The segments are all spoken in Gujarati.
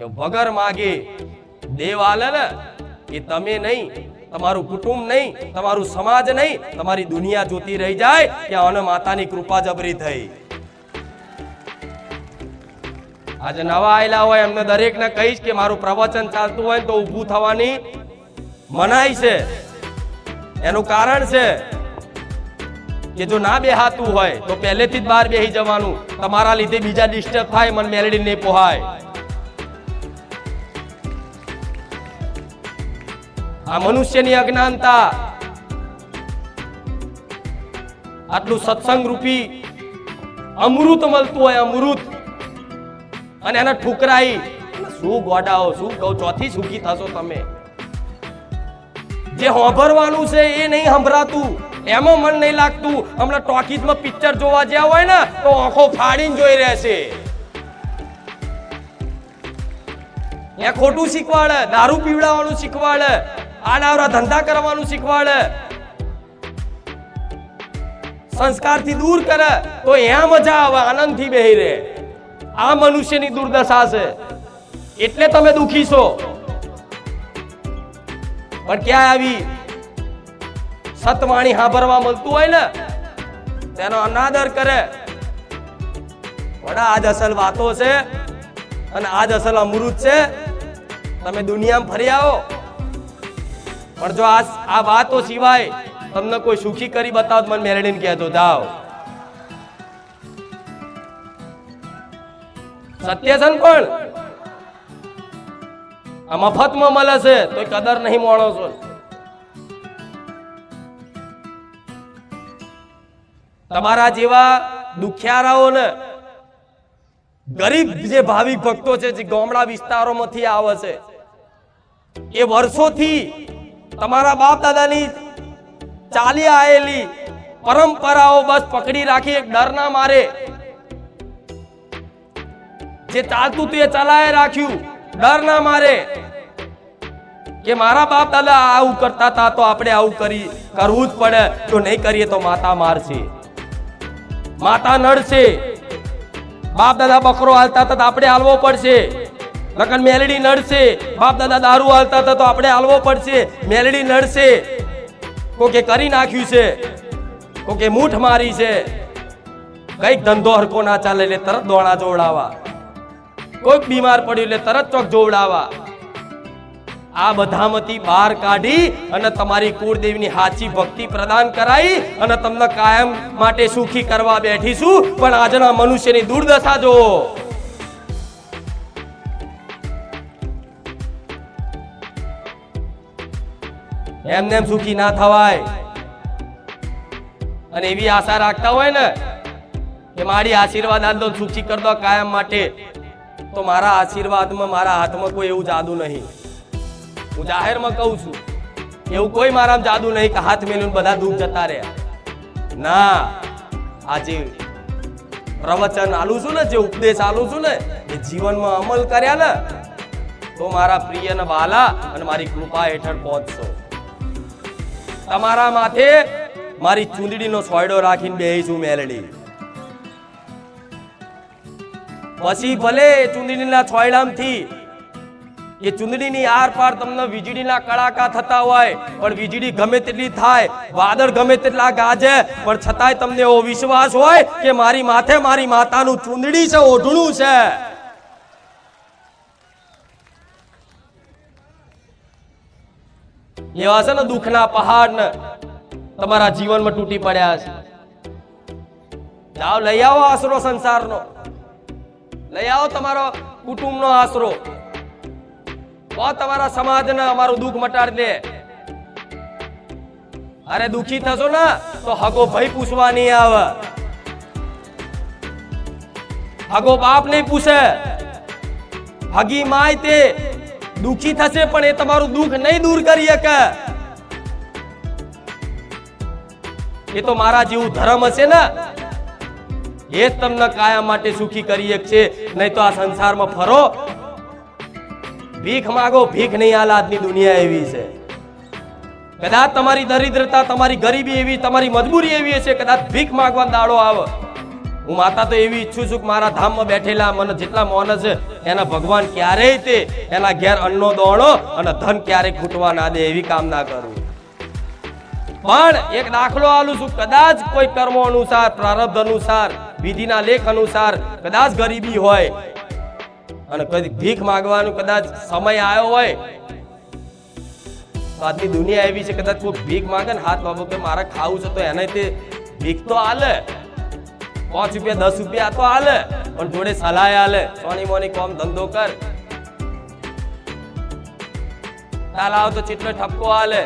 કે વગર માગે દેવ આલે ને એ તમે નહીં, તમારું કુટુંબ નહીં, તમારું સમાજ નહીં, તમારી દુનિયા જોતી રહી જાય કે આને માતાની કૃપા જબરી થઈ. આજે નવા આયેલા હોય એમને દરેકને કહીશ કે મારું પ્રવચન ચાલતું હોય તો ઊભું થવાની મનાઈ છે. એનું કારણ છે કે જો ના બેહાતું હોય તો પહેલેથી જ બહાર બેહી જવાનું. તમારા લીધે બીજા ડિસ્ટર્બ થાય, મન મેલડી નહીં પોહાય. આ મનુષ્યની અજ્ઞાનતા, આટલું સત્સંગ રૂપી અમૃત મળતું હોય, અમૃત, અને એને ઠુકરાઈ શું ગોડાઓ, શું કહું, ચોથી સુખી થશો તમે. જે હોંભરવાનું છે એ નહીં સંભળાતું, એમાં મન નહીં લાગતું. હમણાં ટોકીઝમાં પિક્ચર જોવા જ્યાં હોય ને તો આંખો ફાડીને જોઈ રહેશે. એ ખોટું શીખવાડે, દારૂ પીવડાવવાનું શીખવાડે, આડાવરા ધંધા કરવાનું શીખવાડે, સંસ્કારથી દૂર કરે તો એમ મજા આવે, આનંદથી બેહી રહે. આ મનુષ્યની દુર્દશા છે, એટલે તમે દુખી છો. પણ ક્યાં આવી સતવાણી સાંભળવા મળતું હોય ને તેનો અનાદર કરે. વડા આજ અસલ વાતો છે અને આજ અસલ અમૃત છે. તમે દુનિયામાં ફરી આવો, પણ જો આ વાતો સિવાય તમને કોઈ સુખી કરી બતાવો મને મેલડીને કહેતો જાઓ. સત્ય છે ને, પણ આ મફતમાં મળે છે તો કદર નહીં માણસો. તમારા જેવા દુખિયારાઓને, ગરીબ જે ભાવિક ભક્તો છે જે ગામડા વિસ્તારોમાંથી આવે છે, એ વર્ષોથી તમારા બાપ દાદાની ચાલી આવેલી પરંપરાઓ બસ પકડી રાખી, એક ડર ના મારે જે ચાલતું હતું એ ચલાય રાખ્યું, ડર ના મારે કે મારા બાપ દાદા આવું કરતા હતા તો આપણે આવું કરવું જ પડે. જો નહીં કરીએ તો માતા મારશે, માતા નડશે. બાપ દાદા બકરો હાલતા હતા તો આપણે હાલવો પડશે. લગન મેલડી નડશે. બાપ દાદા દારૂ હાલતા હતા તો આપણે હાલવો પડશે. મેલડી નડશે. કોકે કરી નાખ્યું છે, કોકે મૂઠ મારી છે, કઈક ધંધો હરકો ના ચાલે એટલે તરત દોણા જોવડાવા, કોઈક બીમાર પડ્યું એટલે તરત ચોક જોવડાવા. આ બધામાંથી બહાર કાઢી અને તમારી કુળદેવીની સાચી ભક્તિ પ્રદાન કરાઈ અને તમને કાયમ માટે સુખી કરવા બેઠીશું. પણ આજના મનુષ્યની દુર્દશા જુઓ. એમને એમ સુખી ના થવાય. અને એવી આશા રાખતા હોય ને કે મારી આશીર્વાદ આલ દો, સુખી કર દો કાયમ માટે, તો મારા આશીર્વાદમાં, મારા હાથમાં કોઈ એવું જાદુ નહીં. હું જાહેરમાં કહું છું, એવું કોઈ મારામાં જાદુ નહીં કે હાથ મેલીને બધા દુઃખ જતા રહ્યા. ના, આજે પ્રવચન આલું છું ને, જે ઉપદેશ આલું છું ને, એ જીવનમાં અમલ કર્યા ને તો મારા પ્રિય ને વાલા અને મારી કૃપા હેઠળ પહોંચશો. તમારા માથે મારી ચૂંદડીનો સોયડો રાખીને બેહીશું મેલડી. પછી ભલે ચૂંદડીના છોયડામથી એ ચૂંદડીની આર પાર તમને વીજળીના કડાકા થતા હોય, પણ વીજળી ગમે તેટલી થાય, વાદળ ગમે તેટલા ગાજે, પણ છતાંય તમને એવો વિશ્વાસ હોય કે મારી માથે મારી માતાનું ચૂંદડી છે, ઓઢણું છે. એવા છે ને દુઃખના પહાડ ને તમારા જીવનમાં તૂટી પડ્યા છે. જાઓ, લઈ આવો આશરો સંસારનો, લઈ આવો તમારો કુટુંબનો આશરો, તમારા સમાજને અમારું દુઃખ મટાડી દે. અરે દુખી થશો ને તો હગો ભાઈ પૂછવા નહીં આવે, હગો બાપ નહીં પૂછે. હગી માય તે દુખી થશે પણ એ તમારું દુઃખ નહીં દૂર કરી શકે. એ તો મારા જેવું ધર્મ હશે ને એ જ તમને કાયમ માટે સુખી કરી શકશે. નહીં તો આ સંસારમાં ફરો, ભીખ માગો, ભીખ નહીં આલે. આજની દુનિયા એવી છે. કદાચ તમારી દરિદ્રતા, તમારી ગરીબી એવી, તમારી મજબૂરી એવી હશે, કદાચ ભીખ માંગવાનો દાડો આવે. હું માતા તો એવી ઈચ્છું છું કે મારા ધામમાં બેઠેલા મને જેટલા મોન છે એના ભગવાન ક્યારેય તે એના ઘેર અન્નનો દોણો અને ધન ક્યારેય ખૂટવા ના દે એવી કામના કરું. પણ એક દાખલો આલું છું, કદાચ કોઈ કર્મો અનુસાર, પ્રારબ્ધ અનુસાર, વિધિના લેખ અનુસાર કદાચ ગરીબી હોય અને કદી ભીખ માંગવાનું કદાચ સમય આવ્યો હોય તો આજની દુનિયા એવી છે, કદાચ કોઈ ભીખ માંગે ને હાથ બાબો કે મારે ખાવું છે તો એને તે ભીખ તો હાલે, 5 રૂપિયા 10 રૂપિયા તો હાલે, પણ જોડે સલાહ હાલે, સોની મોની કોમ ધંધો કર, તાલાવ તો ચેટલો ઠપકો હાલે,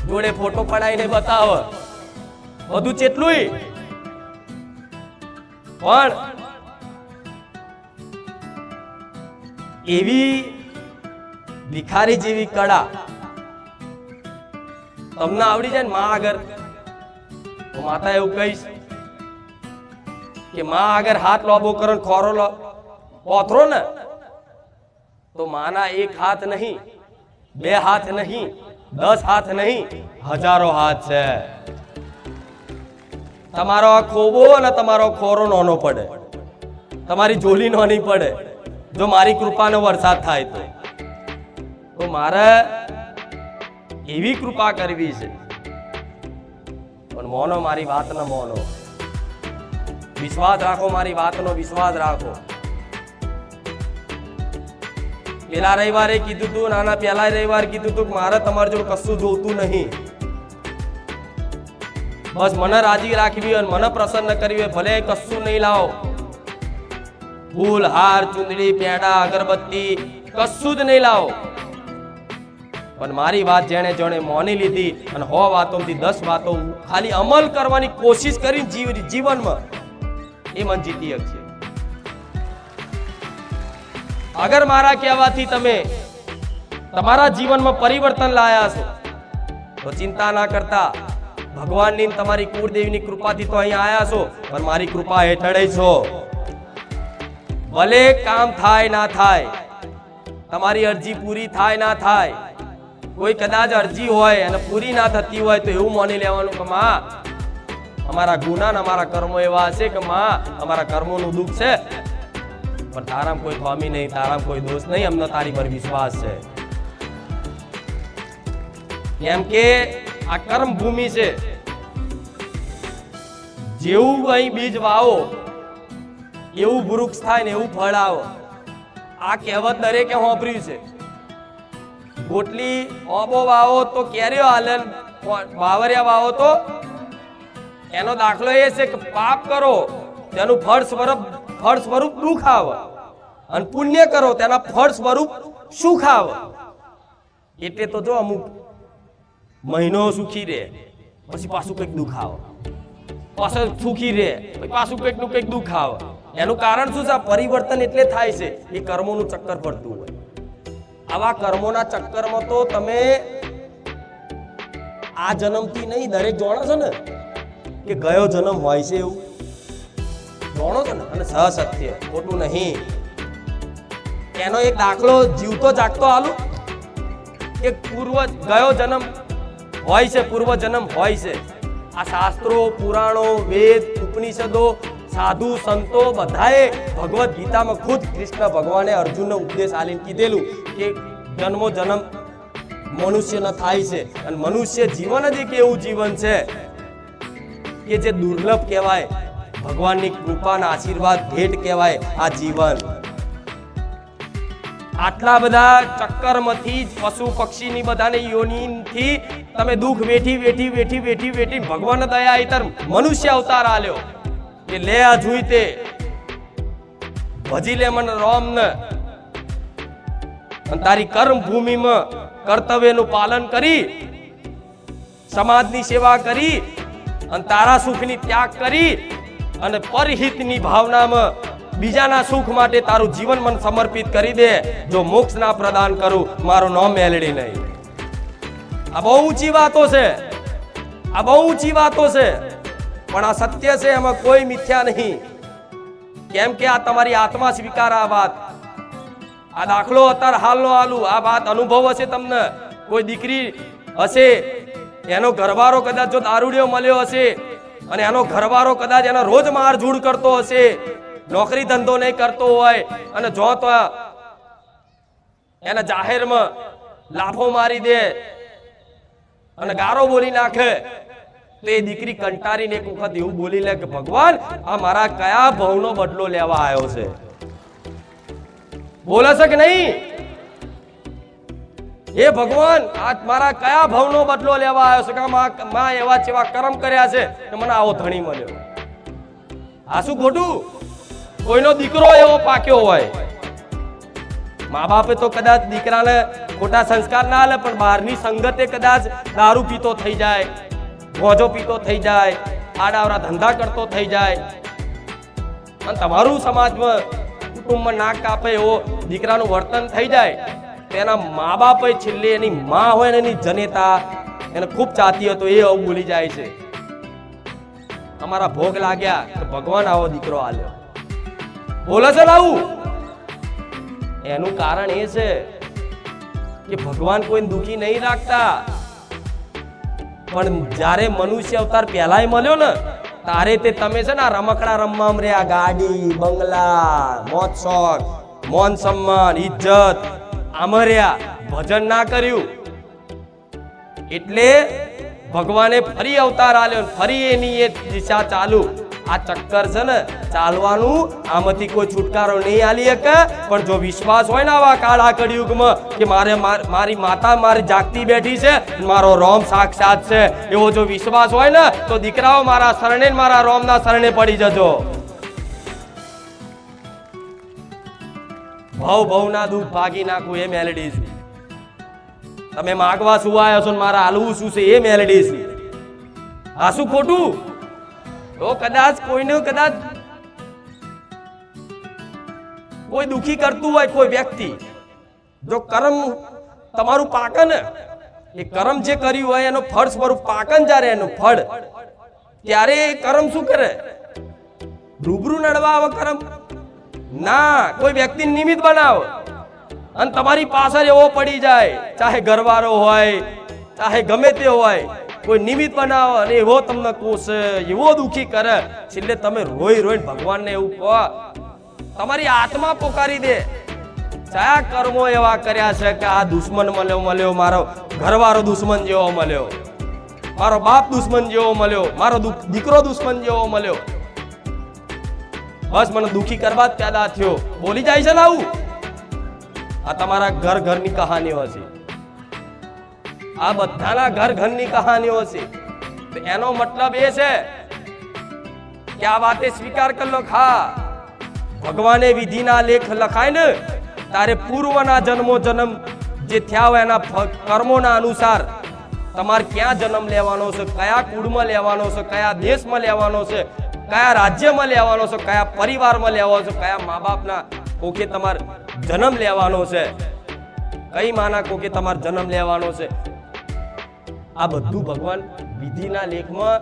જોડે ફોટો પડાવીને બતાવ, બધું ચેટલું. પણ એવી ભિખારી જેવી કળા તમને આવડી જાય ને માં આગળ, તો માતા એવું કહીશ કે માં આગળ હાથ લોબો કરો, ખોરો પોથરો ને તો માના એક હાથ નહીં, 2 હાથ નહીં, 10 હાથ નહીં, હજારો હાથ છે. તમારો આ ખોબો અને તમારો ખોરો નાનો પડે, તમારી જોલી નાની પડે જો મારી કૃપાનો વરસાદ થાય તો મારે એવી કૃપા કરવી છે. પણ મોનો મારી વાતનો મોનો, વિશ્વાસ રાખો, મારી વાતનો વિશ્વાસ રાખો. પેલા રવિવારે કીધું તું, નાના પેલા રવિવારે કીધું તું મારે તમારે જોડે કશું જોતું નહીં, બસ મને રાજી રાખવી અને મને પ્રસન્ન કરવી, ભલે કશું નહીં લાવો, ફૂલ, હાર, ચુંદડી, પેડા, અગરબત્તી કશું જ નહીં લાવો, પણ મારી વાત જેણે જેણે મોની લીધી અને 100 વાતોમાંથી 10 વાતો ખાલી અમલ કરવાની કોશિશ કરી જીવનમાં, એ મન જીતી છે. અગર મારા કહેવાથી તમે તમારા જીવનમાં પરિવર્તન લાયા છો તો ચિંતા ના કરતા, ભગવાનની તમારી કુળદેવીની કૃપાથી તો અહીં આયા છો, પણ મારી કૃપા હેઠળ છો. ભલે કામ થાય ના થાય, તમારી અરજી પૂરી થાય ના થાય, કોઈ કદાચ અરજી હોય અને પૂરી ના થતી હોય તો એવું માની લેવાનું કે માં અમારા ગુના ને અમારા કર્મો એવા હશે કે માં અમારા કર્મોનું દુઃખ છે, પણ તારામ કોઈ ખામી નહીં, તારામ કોઈ દોષ નહીં, અમને તારી પર વિશ્વાસ છે. કેમ કે આ કર્મ ભૂમિ છે, જેવું અહીં બીજ વાવો એવું વૃક્ષ થાય ને એવું ફળ આવો. આ કહેવત દરેકે સાંભળ્યું છે. ગોટલી ઓબો વાવો તો કેરીઓ હાલે, બાવરિયા વાવો તો એનો દાખલો એ છે કે પાપ કરો તેનું ફળ સ્વરૂપ દુઃખ આવે અને પુણ્ય કરો તેના ફળ સ્વરૂપ સુખ આવે. એટલે તો જો અમુક મહિનો સુખી રહે પછી પાછું કંઈક દુઃખ આવે, પાછું સુખી રહે પછી પાછું કંઈક નું કંઈક દુઃખ આવે. એનું કારણ શું છે? પરિવર્તન એટલે થાય છે એ કર્મોનું ચક્કર પડતું હોય. આવા કર્મોના ચક્કરમાં તો તમે આ જન્મથી નહીં, દરેક જાણો છો ને કે ગયો જન્મ હોય છે, એવું જાણો છો ને, અને સત્ય ખોટું નહીં. એનો એક દાખલો જીવતો જાગતો આલું કે ગયો જન્મ હોય છે, પૂર્વ જન્મ હોય છે. આ શાસ્ત્રો, પુરાણો, વેદ, ઉપનિષદો, સાધુ સંતો બધાએ ભગવદ ગીતામાં ખુદ કૃષ્ણ ભગવાને અર્જુનને ઉપદેશ આલીને કીધેલું કે જન્મો જન્મ મનુષ્યનો થાય છે અને મનુષ્ય જીવન જ એક એવું જીવન છે કે જે દુર્લભ કહેવાય, ભગવાનની કૃપાના આશીર્વાદ ભેટ કહેવાય આ જીવન. આટલા બધા ચક્કરમાંથી પશુ પક્ષીની બધાની યોનિથી તમે દુઃખ વેઠી ભગવાન દયા ઇતર મનુષ્ય અવતાર આલ્યો કે લે આ જોઈ તે ભજી લે મન રોમ ને, તારી કર્મ ભૂમિમાં કર્તવ્યનું પાલન કરી, સમાજની સેવા કરી અને તારા સુખની ત્યાગ કરી અને પરહિતની ભાવનામાં બીજાના સુખ માટે તારું જીવન મન સમર્પિત કરી દે. જો મોક્ષ ના પ્રદાન કરું મારું નામ મેલડી નહીં. આ બહુ ઊંચી વાતો છે, આ બહુ ઊંચી વાતો છે, પણ આ સત્ય છે, એમાં કોઈ મિથ્યા નહીં. કેમ કે આ તમારી આત્મા સ્વીકાર આ વાત. આ દાખલો અત્યારે હાલનો આલું, આ વાત અનુભવ હશે તમને. કોઈ દીકરી હશે, એનો ઘરવાળો કદાચ જો દારૂડિયો મળ્યો હશે, અને એનો ઘરવાળો કદાચ એનો રોજ મારઝૂડ કરતો હશે, નોકરી ધંધો નહીં કરતો હોય અને જો તો એને જાહેરમાં લાફો મારી દે અને ગારો બોલી નાખે, તો એ દીકરી કંટારીને એક વખત એવું બોલી લે કે ભગવાન આ મારા કયા ભવનો બદલો લેવા આવ્યો છે? બોલે છે કે નહીં? એ ભગવાન આ મારા કયા ભવનો બદલો લેવા આવ્યો છે? કે માં એવા જેવા કર્મ કર્યા છે કે મને આવો ધણી મળ્યો. આ શું ખોટું? કોઈનો દીકરો એવો પાક્યો હોય, મા બાપે તો કદાચ દીકરાને ખોટા સંસ્કાર ના આલે, પણ બહારની સંગતે કદાચ દારૂ પીતો થઈ જાય, ગોજો પીતો થઈ જાય, આડાવરા ધંધા કરતો થઈ જાય, અને તમારું સમાજમાં કુટુંબમાં નાક કાપે એવો દીકરાનું વર્તન થઈ જાય, તો એના મા બાપે છેલ્લે એની માં હોય ને એની જનેતા એને ખૂબ ચાહતી હતો, એ આવું બોલી જાય છે. અમારા ભોગ લાગ્યા કે ભગવાન આવો દીકરો આલ્યો. બોલે છે ને આવું? એનું કારણ એ છે કે ભગવાન કોઈને દુખી નહીં રાખતા, પણ જ્યારે મનુષ્ય અવતાર પહેલાય મળ્યો ને તારે તે તમે છે ને રમકડા રમવા રહ્યા, ગાડી બંગલા મોજ શોખ મોન સન્માન ઇજ્જત આમર્યા, ભજન ના કર્યું, એટલે ભગવાને ફરી અવતાર આલ્યો, ફરી એની એ દિશા ચાલુ. આ ચક્કર છે ને ચાલવાનું, આમાંથી કોઈ છુટકારો નહીં આલી શકે. પણ જો વિશ્વાસ હોય ને આવા કાળા કળિયુગમાં કે મારી માતા મારી જાગતી બેઠી છે, મારો રોમ સાક્ષાત છે, એવો જો વિશ્વાસ હોય ને તો દીકરાઓ મારા શરણે મારા રોમના શરણે પડી જજો. ભવના દુઃખ ભાગી નાખું એ મેલેડી છે. તમે માગવા શું આવ્યો છો, મારા હાલવું શું છે એ મેલેડી છે. આ શું ખોટું? તો કદાચ કોઈને કદાચ કોઈ દુખી કરતું હોય કોઈ વ્યક્તિ, જો કર્મ તમારું પાકે ને, એ કર્મ જે કર્યું હોય એનો ફળ સ્વરૂપ પાકન જ્યારે એનું ફળ, ત્યારે એ કર્મ શું કરે? રૂબરૂ નડવા આવે કર્મ ના, કોઈ વ્યક્તિ નિમિત્ત બનાવો અને તમારી પાછળ એવો પડી જાય, ચાહે ઘરવાળો હોય ચાહે ગમે તે હોય, કોઈ નિમિત્ત બનાવો અને એવો તમને કોસે, એવો દુખી કરે, છેલ્લે તમે રોઈ રોઈને ભગવાનને એવું કહો, તમારી આત્મા પોકારી દે, કયા કર્મો એવા કર્યા છે કે આ દુશ્મન મળ્યો, મારો ઘરવાળો દુશ્મન જેવો મળ્યો, મારો બાપ દુશ્મન જેવો મળ્યો, મારો દીકરો દુશ્મન જેવો મળ્યો, બસ મને દુખી કરવા જ પેદા થયો. બોલી જાય છે ને આવું? આ તમારા ઘરની કહાનીઓ છે, આ બધાના ઘરની કહાનીઓ છે. એનો મતલબ એ છે કે આ વાતે સ્વીકાર કરી લો, હા ભગવાને વિધિના લેખ લખાય ને તારે પૂર્વના જન્મ જે થયા હોય એના કર્મોના અનુસાર તમારે ક્યાં જન્મ લેવાનો છે, કયા કુળમાં લેવાનો છે, કયા દેશમાં લેવાનો છે, કયા રાજ્યમાં લેવાનો છે, કયા પરિવારમાં લેવાનો છે, કયા મા બાપના કોકે તમારે જન્મ લેવાનો છે, કઈ માના કોકે તમારે જન્મ લેવાનો છે, આ બધું ભગવાન વિધિના લેખમાં.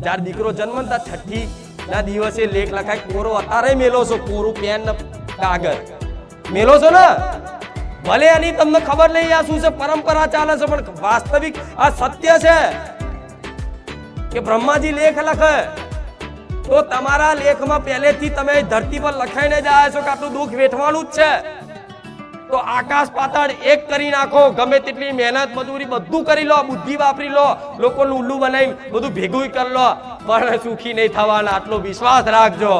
જ્યારે દીકરો જન્મતા છઠ્ઠી ના દિવસે લેખ લખાય, કોરો અત્યારે મેલો છો, કોરું પેન કાગળ મેલો છો ને, ભલે એની તમને ખબર નહીં આ શું છે, પરંપરા ચાલે છે, પણ વાસ્તવિક આ સત્ય છે કે બ્રહ્માજી લેખ લખે તો તમારા લેખમાં પહેલેથી તમે ધરતી પર લખાઈને જ આવ્યા છો કે આટલું દુઃખ વેઠવાનું જ છે. તો આકાશ પાતાળ એક કરી નાખો, ગમે તેટલી મહેનત મજૂરી બધું કરી લો, બુદ્ધિ વાપરી લો, લોકોનું ઉલ્લુ બનાવી બધું ભેગું કરી લો, પણ સુખી નહીં થવાના, આટલો વિશ્વાસ રાખજો.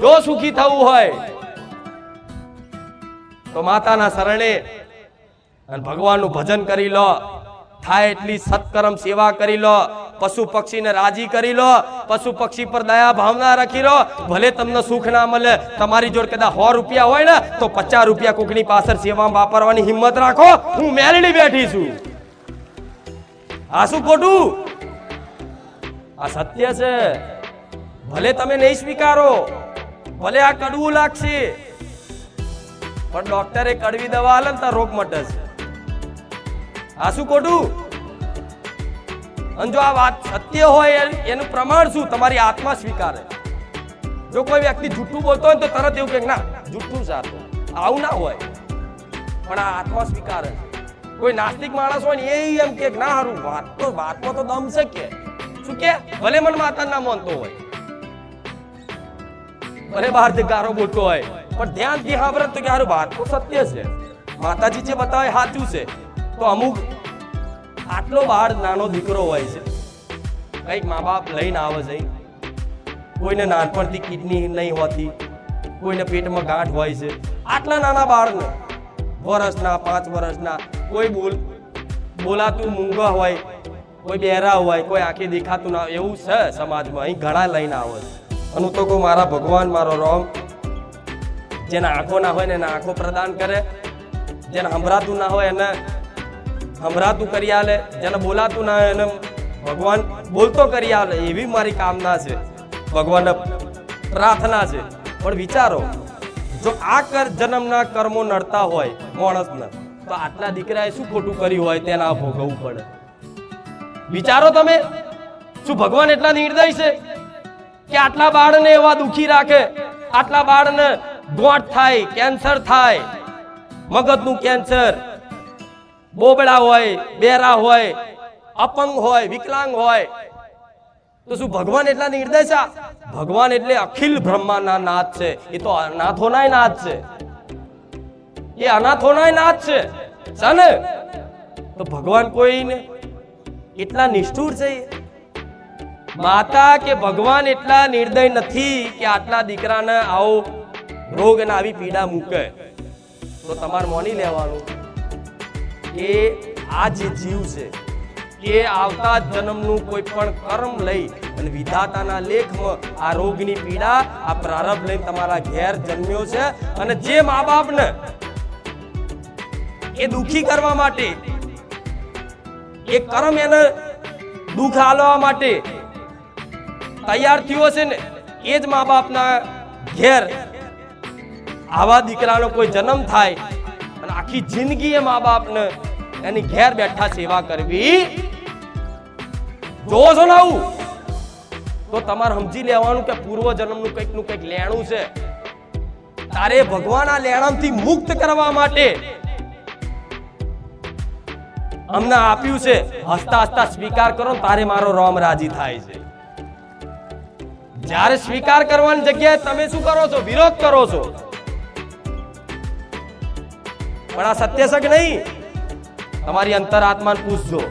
જો સુખી થવું હોય તો માતાના શરણે અને ભગવાનનું ભજન કરી લો, થાય એટલી સત્કર્મ સેવા કરી લો, પશુ પક્ષીને રાજી કરી લો, પશુ પક્ષી પર દયા ભાવના રાખી લો. ભલે તમને સુખ ના મળે, તમારી જોડે કદાચ 100 રૂપિયા હોય ને તો 50 રૂપિયા કોકની પાછળ સેવામાં વાપરવાની હિંમત રાખો. હું મેલડી બેઠી છું. આ શું ખોટું? આ સત્ય છે. ભલે તમે નહીં સ્વીકારો, ભલે આ કડવું લાગશે, પણ ડોક્ટરે કડવી દવા આલે ને તો રોગ મટે છે. આ શું ખોટું? અને જો આ વાત સત્ય હોય એનું પ્રમાણ શું? તમારી આત્મા સ્વીકારે. જો કોઈ વ્યક્તિ જૂઠું બોલતો હોય તો તરત એવું કે ના જૂઠું સાચું, આવું ના હોય, પણ આ આત્મા સ્વીકારે. કોઈ નાસ્તિક માણસ હોય ને એ એમ કે ના હારું વાતમાં તો દમ છે કે શું કે ભલે મન માતા ના માનતો હોય, ભલે બહાર થી ગારો બોલતો હોય, પણ ધ્યાનથી સાંભળે તો કે હારું વાત તો સત્ય છે, માતાજી જે બતાવે સાચું છે. તો અમુક આટલો બાળ નાનો દીકરો હોય છે, કઈક મા બાપ લઈને આવે છે, કોઈને નાનપણથી કિડની નહીં હોતી, કોઈને પેટમાં ગાંઠ હોય છે, આટલા નાના બાળને વર્ષના 5 વર્ષના કોઈ બોલાતું મૂંગા હોય, કોઈ બેરા હોય, કોઈ આંખે દેખાતું ના, એવું છે સમાજમાં. અહીં ઘણા લઈને આવે છે. અને તો કહું મારા ભગવાન મારો રામ જેના આંખો ના હોય ને એને આંખો પ્રદાન કરે, જેને સંભળાતું ના હોય એને સંભળાતું કરી આલે, જેને બોલાતું ના હોય એને ભગવાન બોલતો કરી આલે, એવી મારી કામના છે, ભગવાનને પ્રાર્થના છે. પણ વિચારો, જો આ જન્મના કર્મો નડતા હોય માણસને, તો આટલા દીકરાએ શું ખોટું કર્યું હોય તેના ભોગવવું પડે. વિચારો તમે, શું ભગવાન એટલા નિર્દય છે કે આટલા બાળને એવા દુખી રાખે, આટલા બાળને ગોંઠ થાય, કેન્સર થાય, મગજનું કેન્સર, બોબડા હોય, બેરા હોય, અપંગ હોય, વિકલાંગ હોય, તો શું ભગવાન એટલા નિર્દય છે? ભગવાન એટલે અખિલ બ્રહ્માંડના નાથ છે. એ તો અનાથોનાય નાથ છે, એ અનાથોનાય નાથ છે ને. તો ભગવાન કોઈને એટલા નિષ્ઠુર છે? માતા કે ભગવાન એટલા નિર્દય નથી કે આટલા દીકરાને આવો રોગ અને આવી પીડા મૂકે? તો તમારે માની લેવાનું કે આ જે જીવ છે એ આવતા જન્મનું કોઈ પણ કર્મ લઈ અને વિધાતાના લેખમાં આ રોગની પીડા, આ પ્રારબ્ધ લઈને તમારા ઘેર જન્મ્યો છે. અને જે મા બાપને એ દુખી કરવા માટે, એ કર્મ એને દુઃખ આલવા માટે તૈયાર થયો છે ને, એ જ મા બાપના ઘેર આવા દીકરાનો કોઈ જન્મ થાય અને આખી જિંદગી એ મા બાપને એની ઘેર બેઠા સેવા કરવી, જોવો છો ને આવું, તો તમારે સમજી લેવાનું કે પૂર્વ જન્મનું કંઈક નું કંઈક લેણું છે. તારે ભગવાન આ લેણામથી મુક્ત કરવા માટે અમને આપ્યું છે. હસતા હસતા સ્વીકાર કરો, તારે મારો રામ રાજી થાય છે. જ્યારે સ્વીકાર કરવાની જગ્યાએ તમે શું કરો છો? વિરોધ કરો છો. પણ આ સત્ય છે કે નહીં? તમારી અંતરાત્માને પૂછજો.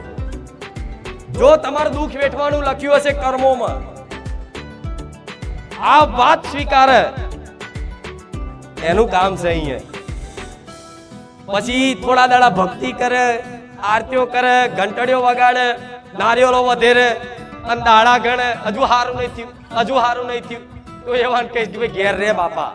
જો તમારું દુઃખ વેઠવાનું લખ્યું હશે કર્મોમાં, આ વાત સ્વીકારે, એનું કામ છે અહીંયા. પછી થોડા દાડા ભક્તિ કરે, આરતીઓ કરે, ઘંટડીઓ વગાડે, નારિયેળો વધેરે અને દાડા ગણે, હજુ સારું નહીં થયું, હજુ સારું નહીં થયું, તો એવાને કહીશ કે ઘેર રે બાપા,